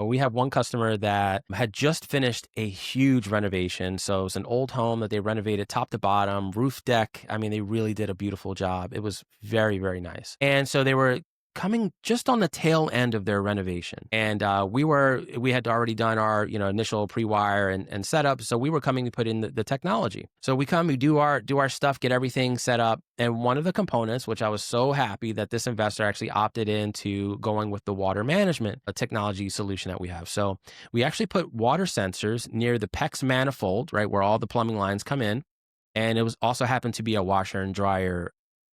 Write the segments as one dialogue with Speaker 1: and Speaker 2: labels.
Speaker 1: We have one customer that had just finished a huge renovation. So it was an old home that they renovated top to bottom, roof deck. I mean, they really did a beautiful job. It was very, very nice. And so they were coming just on the tail end of their renovation. And we had already done our, initial pre-wire and setup. So we were coming to put in the technology. So we do our stuff, get everything set up. And one of the components, which I was so happy that this investor actually opted into going with the water management, a technology solution that we have. So we actually put water sensors near the PEX manifold, right, where all the plumbing lines come in. And it was also happened to be a washer and dryer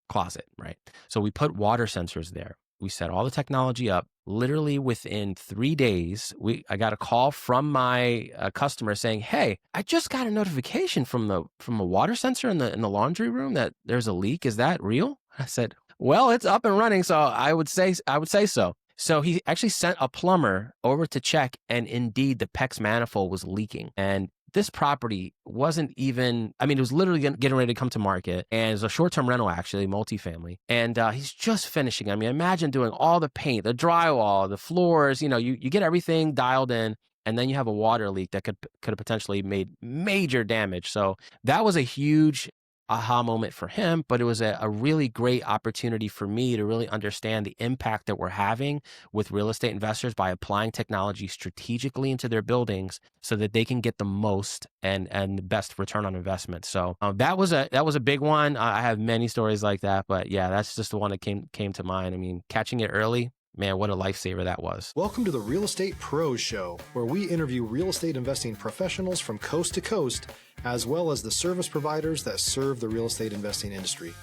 Speaker 1: closet, right? So we put water sensors there. We set all the technology up. Literally within 3 days, I got a call from my customer saying, "Hey, I just got a notification from a water sensor in the laundry room that there's a leak. Is that real?" I said, "Well, it's up and running, so I would say so." So he actually sent a plumber over to check, and indeed the PEX manifold was leaking. And this property wasn't even, it was literally getting ready to come to market. And it's a short-term rental, actually, multifamily. And he's just finishing. Imagine doing all the paint, the drywall, the floors, you get everything dialed in. And then you have a water leak that could have potentially made major damage. So that was a huge aha moment for him, but it was a really great opportunity for me to really understand the impact that we're having with real estate investors by applying technology strategically into their buildings so that they can get the most and the best return on investment. So that was a big one. I have many stories like that, but yeah, that's just the one that came to mind. Catching it early. Man, what a lifesaver that was.
Speaker 2: Welcome to the Real Estate Pros Show, where we interview real estate investing professionals from coast to coast, as well as the service providers that serve the real estate investing industry.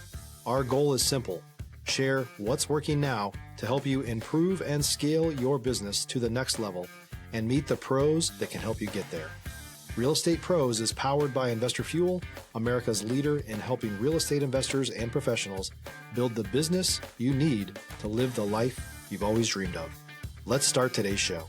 Speaker 2: Our goal is simple: share what's working now to help you improve and scale your business to the next level and meet the pros that can help you get there. Real Estate Pros is powered by Investor Fuel, America's leader in helping real estate investors and professionals build the business you need to live the life you've always dreamed of. Let's start today's show.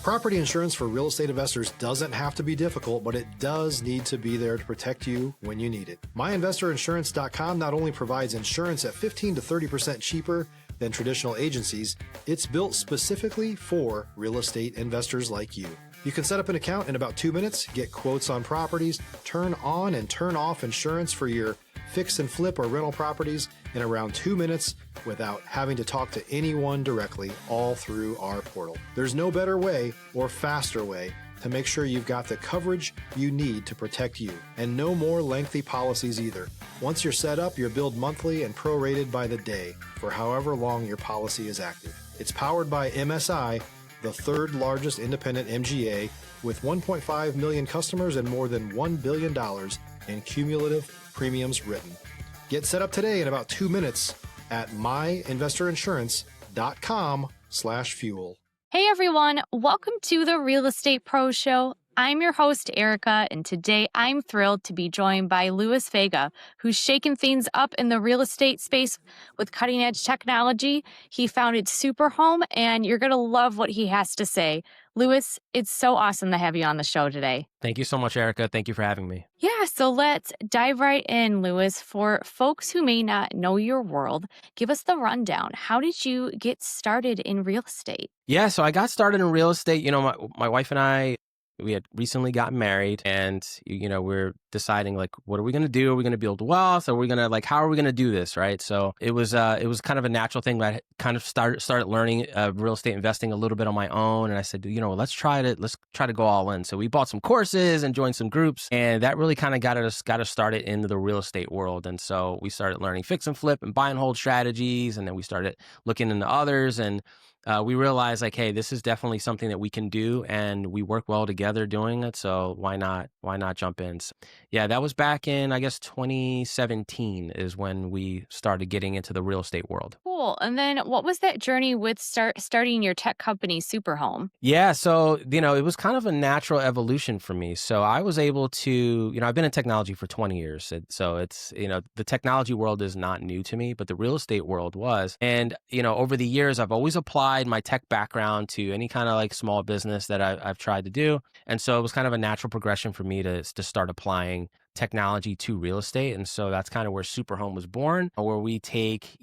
Speaker 2: Property insurance for real estate investors doesn't have to be difficult, but it does need to be there to protect you when you need it. MyInvestorInsurance.com not only provides insurance at 15 to 30% cheaper than traditional agencies, it's built specifically for real estate investors like you. You can set up an account in about 2 minutes, get quotes on properties, turn on and turn off insurance for your fix and flip or rental properties in around 2 minutes without having to talk to anyone directly, all through our portal. There's no better way or faster way to make sure you've got the coverage you need to protect you, and no more lengthy policies either. Once you're set up, you're billed monthly and prorated by the day for however long your policy is active. It's powered by MSI, the third largest independent MGA, with 1.5 million customers and more than $1 billion in cumulative premiums written. Get set up today in about 2 minutes at myinvestorinsurance.com/fuel.
Speaker 3: Hey everyone, welcome to the Real Estate Pro Show. I'm your host, Erika, and today I'm thrilled to be joined by Luis Vega, who's shaking things up in the real estate space with cutting-edge technology. He founded Superhome, and you're going to love what he has to say. Luis, it's so awesome to have you on the show today.
Speaker 1: Thank you so much, Erika. Thank you for having me.
Speaker 3: Yeah, so let's dive right in, Luis. For folks who may not know your world, give us the rundown. How did you get started in real estate?
Speaker 1: Yeah, so I got started in real estate. My wife and I, we had recently gotten married, and we're deciding, like, what are we going to do? Are we going to build wealth? Are we going to, how are we going to do this? Right. So it was kind of a natural thing that I kind of started learning real estate investing a little bit on my own. And I said, let's try to go all in. So we bought some courses and joined some groups, and that really kind of got us started into the real estate world. And so we started learning fix and flip and buy and hold strategies. And then we started looking into others, and we realized, like, hey, this is definitely something that we can do, and we work well together doing it. So why not jump in? So, yeah, that was back in, I guess, 2017 is when we started getting into the real estate world.
Speaker 3: Cool. And then what was that journey with starting your tech company, Superhome?
Speaker 1: Yeah. So, it was kind of a natural evolution for me. So I was able to, I've been in technology for 20 years. So it's, the technology world is not new to me, but the real estate world was. And, over the years, I've always applied applied my tech background to any kind of like small business that I've tried to do. And so it was kind of a natural progression for me to start applying technology to real estate. And so that's kind of where Superhome was born, where we take,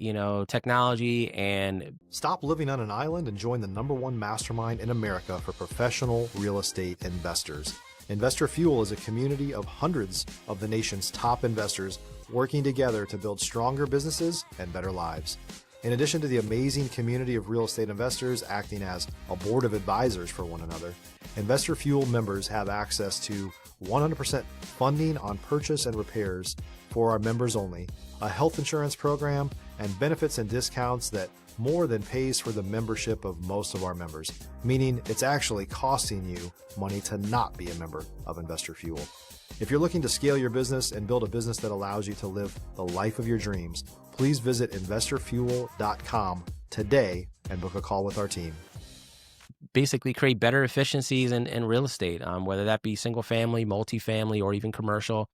Speaker 1: technology and
Speaker 2: Stop living on an island and join the #1 mastermind in America for professional real estate investors. Investor Fuel is a community of hundreds of the nation's top investors working together to build stronger businesses and better lives. In addition to the amazing community of real estate investors acting as a board of advisors for one another, Investor Fuel members have access to 100% funding on purchase and repairs for our members only, a health insurance program, and benefits and discounts that more than pays for the membership of most of our members, meaning it's actually costing you money to not be a member of Investor Fuel. If you're looking to scale your business and build a business that allows you to live the life of your dreams, please visit investorfuel.com today and book a call with our team.
Speaker 1: basically create better efficiencies in real estate, whether that be single family, multifamily, or even commercial.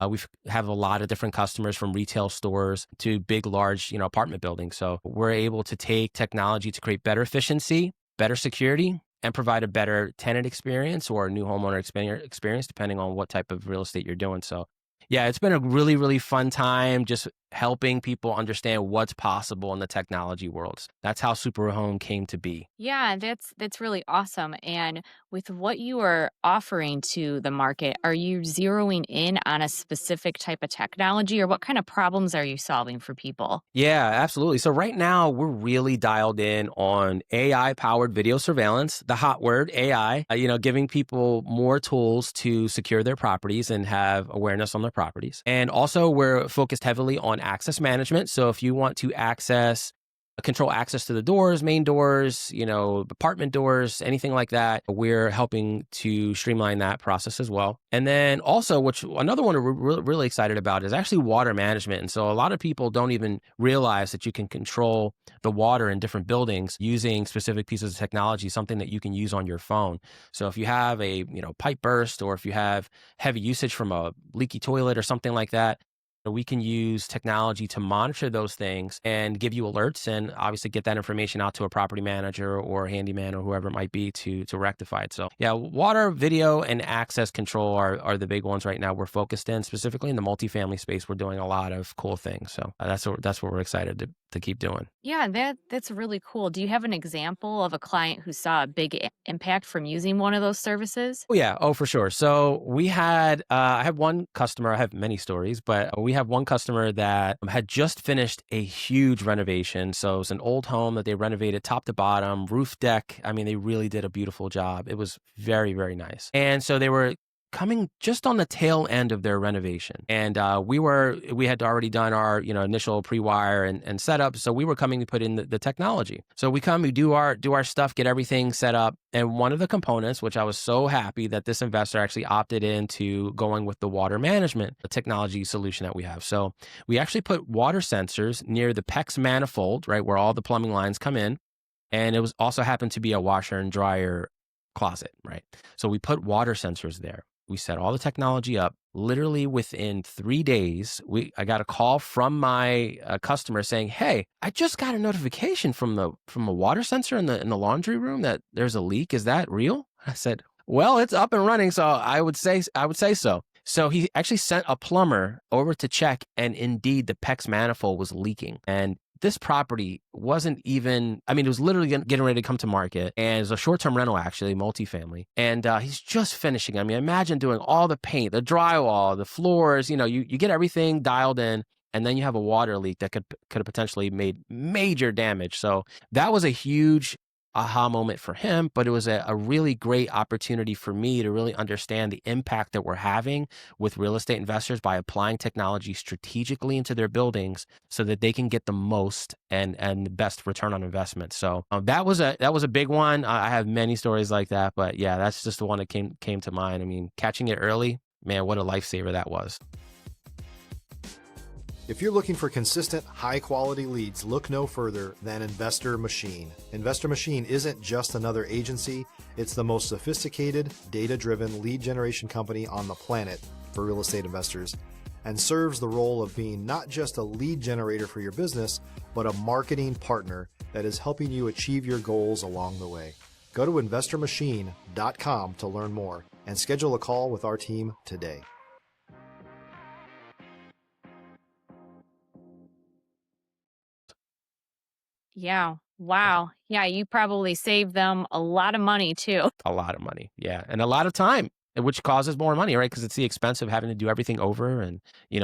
Speaker 1: We have a lot of different customers from retail stores to big, large, apartment buildings. So we're able to take technology to create better efficiency, better security, and provide a better tenant experience or a new homeowner experience, depending on what type of real estate you're doing. So yeah, it's been a really, really fun time just helping people understand what's possible in the technology world. That's how Superhome came to be.
Speaker 3: Yeah, that's really awesome. And with what you are offering to the market, are you zeroing in on a specific type of technology, or what kind of problems are you solving for people?
Speaker 1: Yeah, absolutely. So right now we're really dialed in on AI powered video surveillance, the hot word AI, giving people more tools to secure their properties and have awareness on their properties. And also we're focused heavily on access management. So if you want to control access to the doors, main doors, apartment doors, anything like that, we're helping to streamline that process as well. And then also, another one we're really excited about is actually water management. And so a lot of people don't even realize that you can control the water in different buildings using specific pieces of technology, something that you can use on your phone. So if you have a, pipe burst, or if you have heavy usage from a leaky toilet or something like that, we can use technology to monitor those things and give you alerts, and obviously get that information out to a property manager or handyman or whoever it might be to rectify it. So yeah, water, video, and access control are the big ones right now we're focused in. Specifically in the multifamily space, we're doing a lot of cool things. So that's what we're excited to keep doing.
Speaker 3: Yeah, that's really cool. Do you have an example of a client who saw a big impact from using one of those services?
Speaker 1: Oh yeah, for sure. So we had, I have one customer, I have many stories, but we have one customer that had just finished a huge renovation. So it was an old home that they renovated top to bottom, roof deck. I mean, they really did a beautiful job. It was very, very nice. And so they were coming just on the tail end of their renovation. And we had already done our, initial pre-wire and setup. So we were coming to put in the technology. So we do our stuff, get everything set up. And one of the components, which I was so happy that this investor actually opted into going with the water management, the technology solution that we have. So we actually put water sensors near the PEX manifold, right, where all the plumbing lines come in. And it was also happened to be a washer and dryer closet, right? So we put water sensors there. We set all the technology up. Literally within 3 days, I got a call from my customer saying, "Hey, I just got a notification from a water sensor in the laundry room that there's a leak. Is that real?" I said, "Well, it's up and running, so I would say so." So he actually sent a plumber over to check, and indeed the PEX manifold was leaking. And this property wasn't even, it was literally getting ready to come to market, and it was a short-term rental, actually, multifamily. And he's just finishing. Imagine doing all the paint, the drywall, the floors, you get everything dialed in, and then you have a water leak that could have potentially made major damage. So that was a huge aha moment for him, but it was a really great opportunity for me to really understand the impact that we're having with real estate investors by applying technology strategically into their buildings so that they can get the most and the best return on investment. So that was a big one. I have many stories like that, but yeah, that's just the one that came to mind. Catching it early, man, what a lifesaver that was.
Speaker 2: If you're looking for consistent, high-quality leads, look no further than Investor Machine. Investor Machine isn't just another agency. It's the most sophisticated, data-driven lead generation company on the planet for real estate investors, and serves the role of being not just a lead generator for your business, but a marketing partner that is helping you achieve your goals along the way. Go to investormachine.com to learn more and schedule a call with our team today.
Speaker 3: Yeah. Wow. Yeah, you probably saved them a lot of money too.
Speaker 1: A lot of money. Yeah. And a lot of time, which causes more money, right? Because it's the expense of having to do everything over and,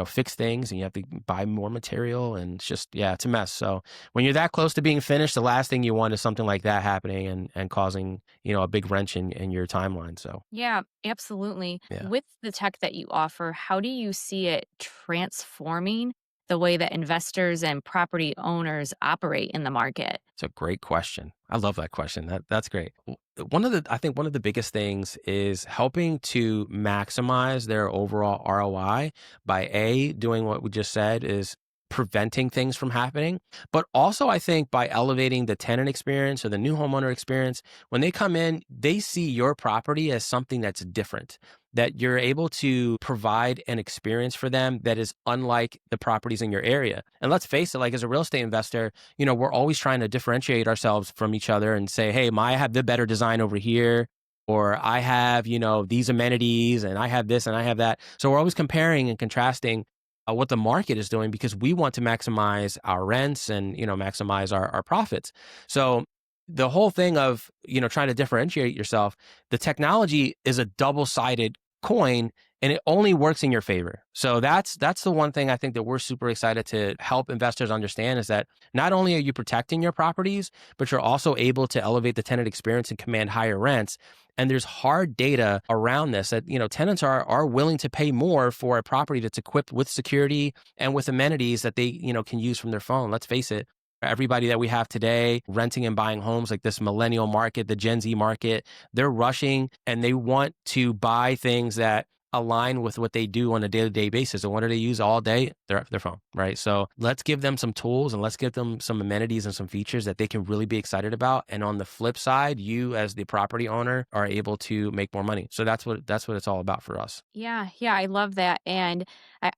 Speaker 1: fix things, and you have to buy more material, and it's just, yeah, it's a mess. So when you're that close to being finished, the last thing you want is something like that happening and causing, a big wrench in your timeline. So
Speaker 3: Yeah, absolutely.
Speaker 1: yeah,
Speaker 3: With the tech that you offer, how do you see it transforming the way that investors and property owners operate in the market?
Speaker 1: it's a great question. I love that question. That's great. I think one of the biggest things is helping to maximize their overall ROI by doing what we just said, is preventing things from happening, but also I think by elevating the tenant experience or the new homeowner experience. When they come in, they see your property as something that's different, that you're able to provide an experience for them that is unlike the properties in your area. And let's face it, like as a real estate investor, we're always trying to differentiate ourselves from each other and say, hey, I have the better design over here, or I have, these amenities, and I have this and I have that. So we're always comparing and contrasting what the market is doing, because we want to maximize our rents and, maximize our profits. So the whole thing of, trying to differentiate yourself, the technology is a double-sided coin, and it only works in your favor. So that's the one thing I think that we're super excited to help investors understand, is that not only are you protecting your properties, but you're also able to elevate the tenant experience and command higher rents. And there's hard data around this that, tenants are willing to pay more for a property that's equipped with security and with amenities that they, can use from their phone. Let's face it. Everybody that we have today renting and buying homes, like this millennial market, the Gen Z market, they're rushing and they want to buy things that align with what they do on a day-to-day basis. And what do they use all day? Their phone, right? So let's give them some tools and let's give them some amenities and some features that they can really be excited about. And on the flip side, you as the property owner are able to make more money. So that's what it's all about for us.
Speaker 3: Yeah, yeah, I love that. And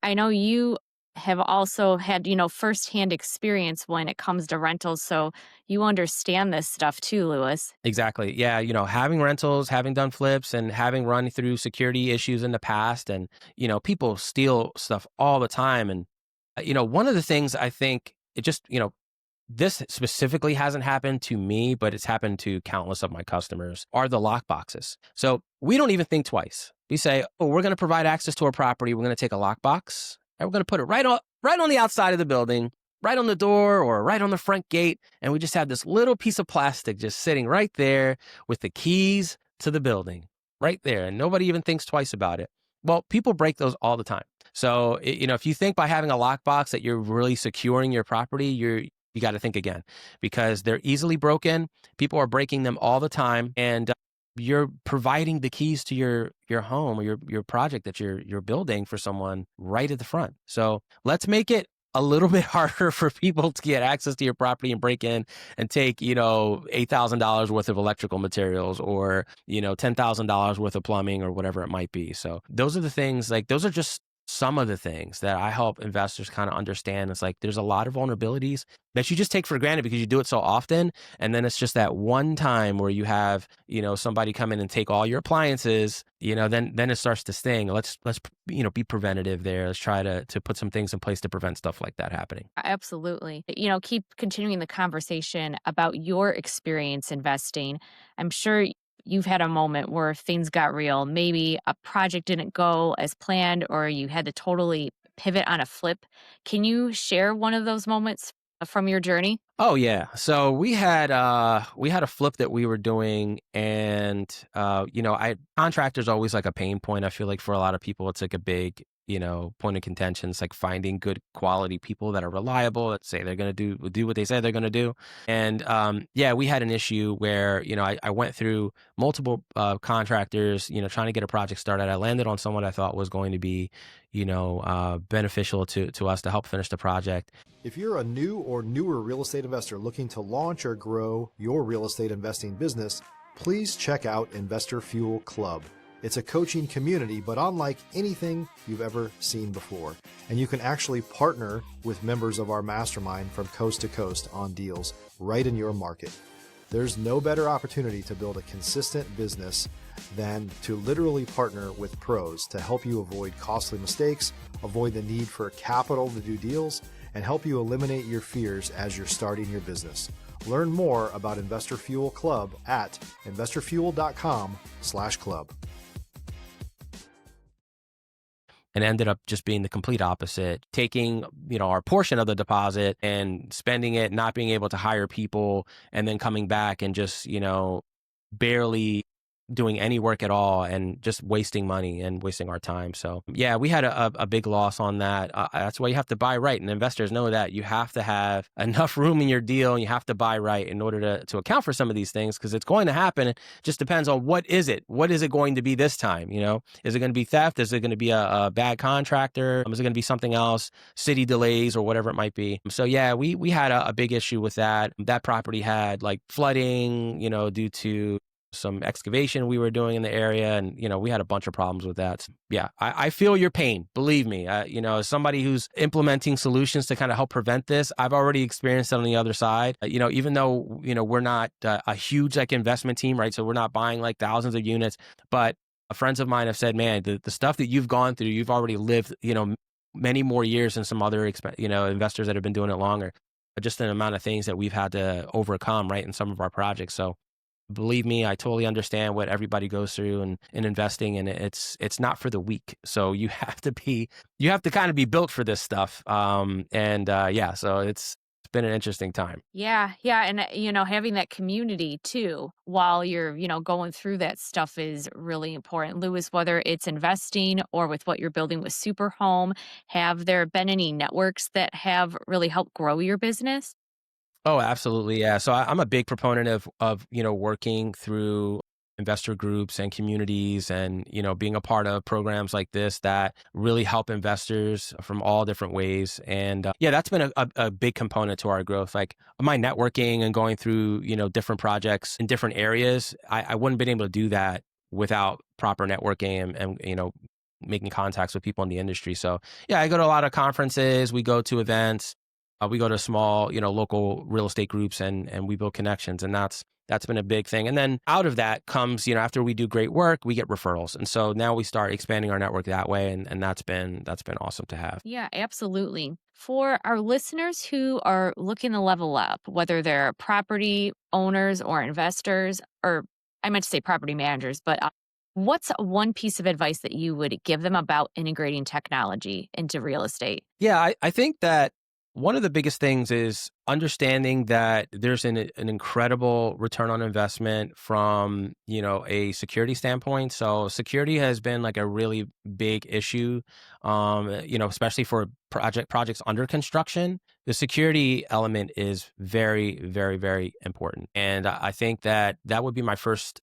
Speaker 3: I know you have also had, firsthand experience when it comes to rentals. So you understand this stuff too, Louis.
Speaker 1: Exactly. Yeah. Having rentals, having done flips, and having run through security issues in the past, and, people steal stuff all the time. And, one of the things I think it just, this specifically hasn't happened to me, but it's happened to countless of my customers, are the lock boxes. So we don't even think twice. We say, oh, we're going to provide access to our property. We're going to take a lockbox and we're going to put it right on the outside of the building, right on the door or right on the front gate. And we just have this little piece of plastic just sitting right there with the keys to the building right there. And nobody even thinks twice about it. Well, people break those all the time. So, if you think by having a lockbox that you're really securing your property, you got to think again, because they're easily broken. People are breaking them all the time. And you're providing the keys to your home or your project that you're building for someone right at the front. So let's make it a little bit harder for people to get access to your property and break in and take, $8,000 worth of electrical materials, or, $10,000 worth of plumbing, or whatever it might be. So those are the things, like, those are just some of the things that I help investors kind of understand. It's like, there's a lot of vulnerabilities that you just take for granted because you do it so often. And then it's just that one time where you have, somebody come in and take all your appliances, then it starts to sting. Let's be preventative there. Let's try to put some things in place to prevent stuff like that happening.
Speaker 3: Absolutely. Keep continuing the conversation about your experience investing. I'm sure you've had a moment where things got real. Maybe a project didn't go as planned, or you had to totally pivot on a flip. Can you share one of those moments from your journey?
Speaker 1: Oh yeah. So we had a flip that we were doing, and contractors always like a pain point. I feel like for a lot of people, it's like a big point of contention. It's like finding good quality people that are reliable, that say they're going to do what they say they're going to do. And we had an issue where, I went through multiple contractors, trying to get a project started. I landed on someone I thought was going to be, beneficial to us to help finish the project.
Speaker 2: If you're a new or newer real estate investor looking to launch or grow your real estate investing business, please check out Investor Fuel Club. It's a coaching community, but unlike anything you've ever seen before. And you can actually partner with members of our mastermind from coast to coast on deals right in your market. There's no better opportunity to build a consistent business than to literally partner with pros to help you avoid costly mistakes, avoid the need for capital to do deals, and help you eliminate your fears as you're starting your business. Learn more about Investor Fuel Club at investorfuel.com/club.
Speaker 1: And ended up just being the complete opposite, taking, our portion of the deposit and spending it, not being able to hire people, and then coming back and just, barely doing any work at all and just wasting money and wasting our time. So yeah, we had a big loss on that. That's why you have to buy right. And investors know that you have to have enough room in your deal and you have to buy right in order to account for some of these things, because it's going to happen. It just depends on what is it going to be this time? Is it going to be theft? Is it going to be a bad contractor? Is it going to be something else? City delays or whatever it might be. So yeah, we had a big issue with that. That property had like flooding, due to some excavation we were doing in the area, and we had a bunch of problems with that. Yeah, I feel your pain, believe me. As somebody who's implementing solutions to kind of help prevent this, I've already experienced it on the other side. Even though we're not a huge investment team, right? So we're not buying like thousands of units, but friends of mine have said, man, the stuff that you've gone through, you've already lived many more years than some other investors that have been doing it longer. Just the amount of things that we've had to overcome, right, in some of our projects. So believe me, I totally understand what everybody goes through in investing, and it's not for the weak. So you have to kind of be built for this stuff. So it's been an interesting time.
Speaker 3: Yeah. And, having that community too, while you're, going through that stuff is really important. Lewis, whether it's investing or with what you're building with Superhome, have there been any networks that have really helped grow your business?
Speaker 1: Oh, absolutely. Yeah. So I'm a big proponent of working through investor groups and communities and, being a part of programs like this that really help investors from all different ways. And that's been a big component to our growth. Like my networking and going through, different projects in different areas, I wouldn't have been able to do that without proper networking and making contacts with people in the industry. So yeah, I go to a lot of conferences, we go to events. We go to small, local real estate groups and we build connections, and that's been a big thing. And then out of that comes, after we do great work, we get referrals. And so now we start expanding our network that way. And that's been awesome to have.
Speaker 3: Yeah, absolutely. For our listeners who are looking to level up, whether they're property owners or investors, or I meant to say property managers, but what's one piece of advice that you would give them about integrating technology into real estate?
Speaker 1: Yeah, I think that one of the biggest things is understanding that there's an incredible return on investment from, a security standpoint. So security has been like a really big issue, especially for projects under construction. The security element is very, very, very important. And I think that would be my first,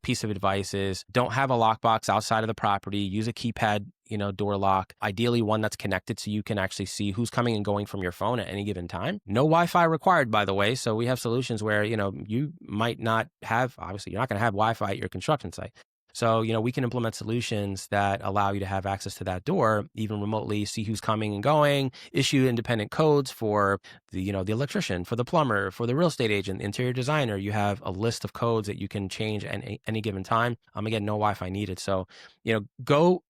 Speaker 1: piece of advice is don't have a lockbox outside of the property. Use a keypad, door lock, ideally one that's connected so you can actually see who's coming and going from your phone at any given time. No Wi-Fi required, by the way. So we have solutions where, you might not have, obviously you're not going to have Wi-Fi at your construction site. So, we can implement solutions that allow you to have access to that door, even remotely, see who's coming and going, issue independent codes for the electrician, for the plumber, for the real estate agent, the interior designer. You have a list of codes that you can change at any given time. Again, no Wi-Fi needed. So, go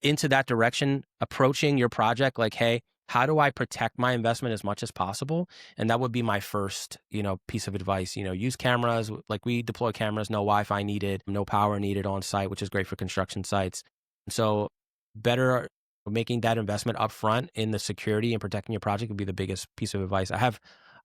Speaker 1: into that direction, approaching your project like, hey, how do I protect my investment as much as possible? And that would be my first, piece of advice. Use cameras. Like we deploy cameras, no Wi-Fi needed, no power needed on site, which is great for construction sites. So better making that investment upfront in the security and protecting your project would be the biggest piece of advice.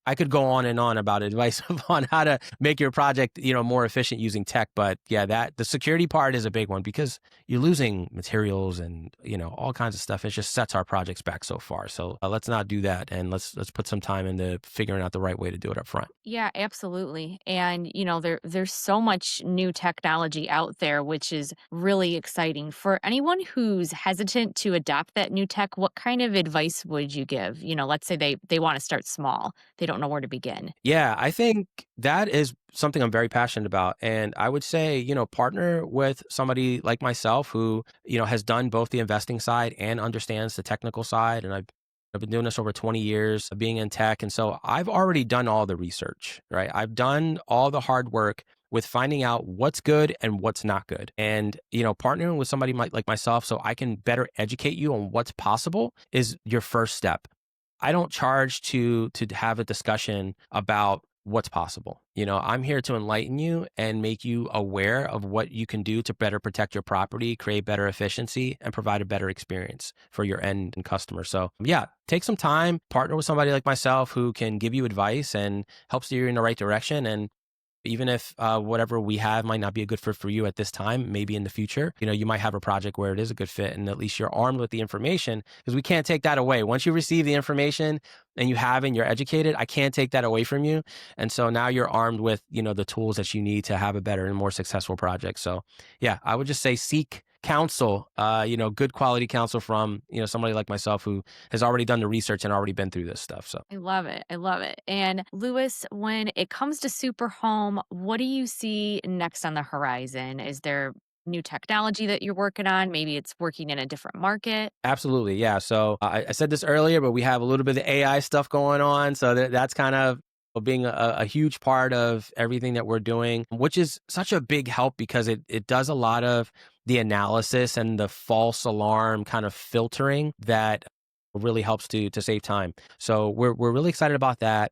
Speaker 1: I could go on and on about advice on how to make your project, more efficient using tech. But yeah, the security part is a big one because you're losing materials and, all kinds of stuff. It just sets our projects back so far. So let's not do that. And let's put some time into figuring out the right way to do it up front.
Speaker 3: Yeah, absolutely. And, there's so much new technology out there, which is really exciting. For anyone who's hesitant to adopt that new tech, what kind of advice would you give? Let's say they want to start small. They don't don't know where to begin?
Speaker 1: Yeah, I think that is something I'm very passionate about. And I would say, partner with somebody like myself who, has done both the investing side and understands the technical side. And I've been doing this over 20 years being in tech. And so I've already done all the research, right? I've done all the hard work with finding out what's good and what's not good. And, partnering with somebody like myself so I can better educate you on what's possible is your first step. I don't charge to have a discussion about what's possible. I'm here to enlighten you and make you aware of what you can do to better protect your property, create better efficiency, and provide a better experience for your end customer. So yeah, take some time, partner with somebody like myself who can give you advice and help steer you in the right direction. And even if whatever we have might not be a good fit for you at this time, maybe in the future, you might have a project where it is a good fit, and at least you're armed with the information, because we can't take that away. Once you receive the information and you have and you're educated, I can't take that away from you. And so now you're armed with, the tools that you need to have a better and more successful project. So yeah, I would just say seek counsel, good quality counsel from, somebody like myself who has already done the research and already been through this stuff. So
Speaker 3: I love it. I love it. And Louis, when it comes to super home, what do you see next on the horizon? Is there new technology that you're working on? Maybe it's working in a different market.
Speaker 1: absolutely. Yeah. So I said this earlier, but we have a little bit of the AI stuff going on. So that's kind of being a huge part of everything that we're doing, which is such a big help because it does a lot of the analysis and the false alarm kind of filtering that really helps to save time. So we're really excited about that.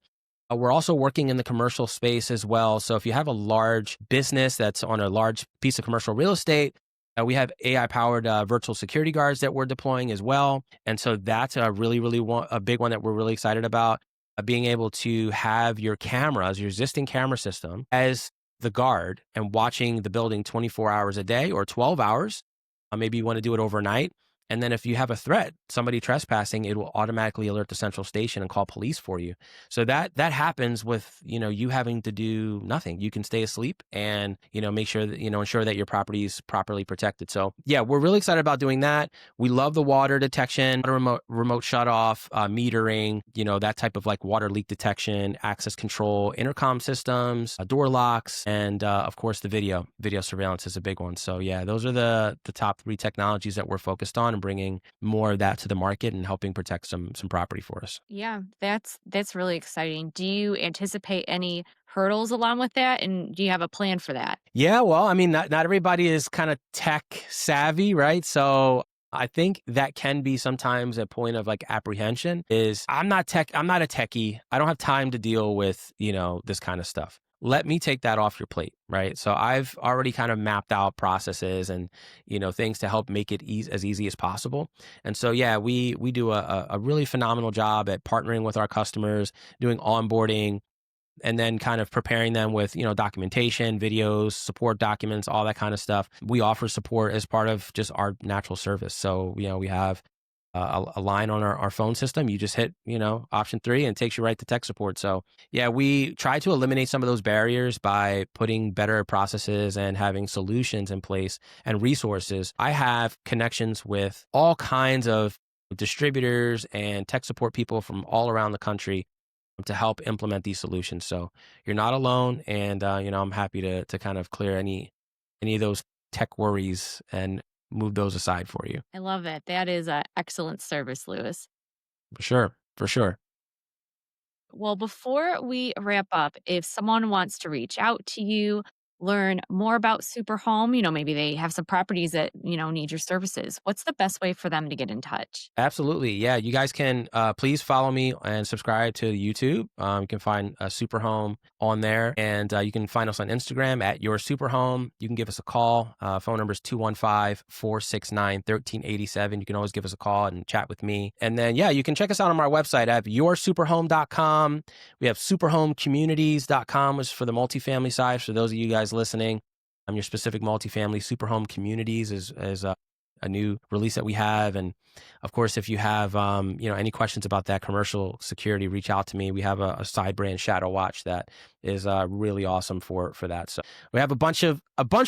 Speaker 1: We're also working in the commercial space as well. So if you have a large business that's on a large piece of commercial real estate, we have AI-powered virtual security guards that we're deploying as well. And so that's a really, really a big one that we're really excited about. Being able to have your cameras, your existing camera system, as the guard and watching the building 24 hours a day or 12 hours. Maybe you want to do it overnight. And then if you have a threat, somebody trespassing, it will automatically alert the central station and call police for you. So that happens with, you having to do nothing. You can stay asleep and, make sure that, ensure that your property is properly protected. So yeah, we're really excited about doing that. We love the water detection, remote shut off, metering, that type of like water leak detection, access control, intercom systems, door locks, and of course the video surveillance is a big one. So yeah, those are the top 3 technologies that we're focused on, and bringing more of that to the market and helping protect some property for us.
Speaker 3: Yeah, that's really exciting. Do you anticipate any hurdles along with that? And do you have a plan for that?
Speaker 1: Yeah, well, I mean, not everybody is kind of tech savvy, right? So I think that can be sometimes a point of like apprehension is I'm not a techie. I don't have time to deal with, this kind of stuff. Let me take that off your plate, right? So I've already kind of mapped out processes and, things to help make it as easy as possible. And so, yeah, we do a really phenomenal job at partnering with our customers, doing onboarding, and then kind of preparing them with, documentation, videos, support documents, all that kind of stuff. We offer support as part of just our natural service. So, we have a line on our phone system. You just hit, option 3 and it takes you right to tech support. So yeah, we try to eliminate some of those barriers by putting better processes and having solutions in place and resources. I have connections with all kinds of distributors and tech support people from all around the country to help implement these solutions. So you're not alone. And, I'm happy to kind of clear any of those tech worries and move those aside for you.
Speaker 3: I love it. That is an excellent service, Louis.
Speaker 1: For sure. For sure.
Speaker 3: Well, before we wrap up, if someone wants to reach out to you, learn more about Super Home, maybe they have some properties that, need your services. What's the best way for them to get in touch?
Speaker 1: Absolutely. Yeah. You guys can please follow me and subscribe to YouTube. You can find Super Home on there, and you can find us on Instagram at Your Super Home. You can give us a call. Phone number is 215-469-1387. You can always give us a call and chat with me. And then, yeah, you can check us out on our website at yoursuperhome.com. We have superhomecommunities.com, which is for the multifamily side. For those of you guys listening, your specific multifamily. Super Home Communities is a new release that we have. And of course, if you have, any questions about that commercial security, reach out to me. We have a side brand, Shadow Watch, that is really awesome for that. So we have a bunch of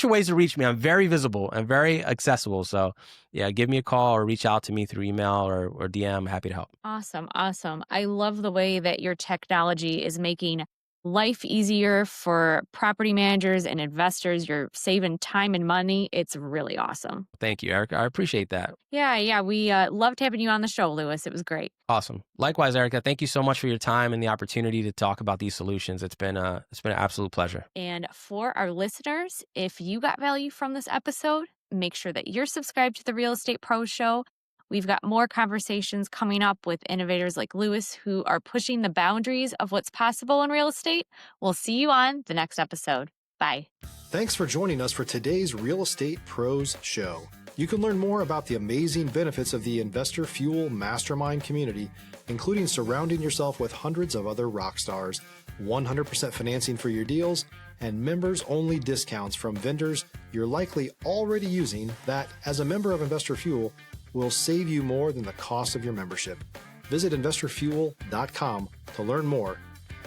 Speaker 1: ways to reach me. I'm very visible and very accessible. So yeah, give me a call or reach out to me through email or DM. I'm happy to help.
Speaker 3: Awesome. Awesome. I love the way that your technology is making life easier for property managers and investors. You're saving time and money. It's really awesome.
Speaker 1: Thank you, Erica. I appreciate that.
Speaker 3: Yeah. We loved having you on the show, Luis. It was great.
Speaker 1: Awesome. Likewise, Erica. Thank you so much for your time and the opportunity to talk about these solutions. It's been an absolute pleasure.
Speaker 3: And for our listeners, if you got value from this episode, make sure that you're subscribed to the Real Estate Pro Show. We've got more conversations coming up with innovators like Luis who are pushing the boundaries of what's possible in real estate. We'll see you on the next episode. Bye.
Speaker 2: Thanks for joining us for today's Real Estate Pros Show. You can learn more about the amazing benefits of the Investor Fuel Mastermind community, including surrounding yourself with hundreds of other rock stars, 100% financing for your deals, and members-only discounts from vendors you're likely already using that, as a member of Investor Fuel, will save you more than the cost of your membership. Visit investorfuel.com to learn more.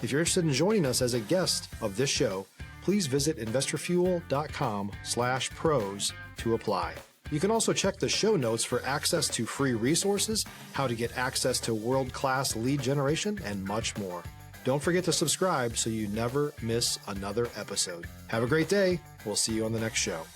Speaker 2: If you're interested in joining us as a guest of this show, please visit investorfuel.com/pros to apply. You can also check the show notes for access to free resources, how to get access to world-class lead generation, and much more. Don't forget to subscribe so you never miss another episode. Have a great day. We'll see you on the next show.